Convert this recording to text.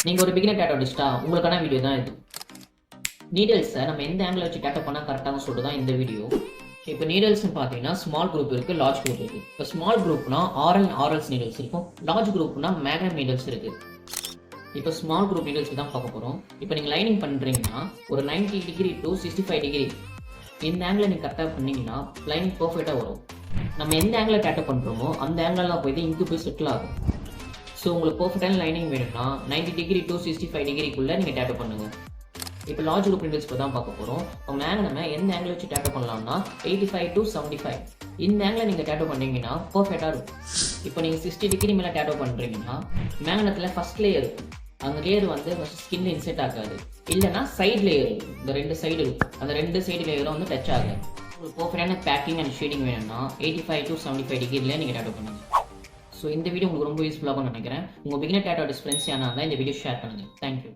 நீங்கள் ஒரு பிகினர் டேட்டோ ஆர்டிஸ்டா உங்களுக்கான வீடியோ தான் இது. நீடல்ஸை நம்ம எந்த ஆங்கிள் வச்சு டேட்டோ பண்ணால் கரெக்டாக சொல்லிட்டு தான் இந்த வீடியோ. இப்போ நீடல்ஸ்னு பார்த்தீங்கன்னா ஸ்மால் குரூப் இருக்குது, லார்ஜ் குரூப் இருக்குது. இப்போ ஸ்மால் குரூப்னா ஆர்எல்ஸ் நீடல்ஸ் இருக்கும், லார்ஜ் குரூப்னா மேக்னம் நீடல்ஸ் இருக்குது. இப்போ ஸ்மால் குரூப் நீடல்ஸ் தான் பார்க்க போகிறோம். இப்போ நீங்கள் லைனிங் பண்ணுறீங்கன்னா ஒரு 90 டிகிரி டு 65 டிகிரி இந்த ஆங்கிளை நீங்கள் கரெக்டாக பண்ணிங்கன்னா லைனிங் பர்ஃபெக்டாக வரும். நம்ம எந்த ஆங்கிளை டேட்டோ பண்ணுறோமோ அந்த ஆங்கிளெலாம் போய் இங்கே போய் செட்டில் ஆகும். ஸோ உங்களுக்கு பர்ஃபெக்டான லைனிங் வேணும்னா 90 டிகிரி டு 65 டிகிரிக்குள்ளே நீங்கள் டேட்டோ பண்ணுங்கள். இப்போ லார்ஜ் குரூப் நீடல்ஸ் இப்போ தான் பார்க்க போகிறோம். இப்போ மேக்னமை எந்த ஆங்கிள் வச்சு டேட்டோ பண்ணலாம்னா 85 டு 75 இந்த ஆங்கிளை நீங்கள் டேட்டோ பண்ணீங்கன்னா பர்ஃபெக்டாக இருக்கும். இப்போ நீங்கள் 60 டிகிரி மேலே டேட்டோ பண்ணுறீங்கன்னா மேக்னத்தில் ஃபஸ்ட் லேயர் இருக்கும், அந்த லேயர் வந்து ஃபஸ்ட் ஸ்கின்ல இன்செர்ட் ஆகாது, இல்லைனா சைட் லேயர் இருக்கும், இந்த 2 சைடு இருக்கும், அந்த 2 சைடு லேயரும் வந்து டச் ஆகாது. உங்களுக்கு பர்ஃபெக்டான பேக்கிங் அண்ட் ஷேடிங் வேணும்னா 85 டு 75 டிகிரியில் நீங்கள் டேட்டோ பண்ணுங்கள். ஸோ இந்த வீடியோ உங்களுக்கு ரொம்ப யூஸ்ஃபுல்லாக நினைக்கிறேன். உங்கள் பிகினர் டேட்டோ ஆர்டிஸ்ட் ஃப்ரெண்ட்ஸ் யாரா இருந்தால் இந்த வீடியோ ஷேர் பண்ணுங்கள். தேங்க்யூ.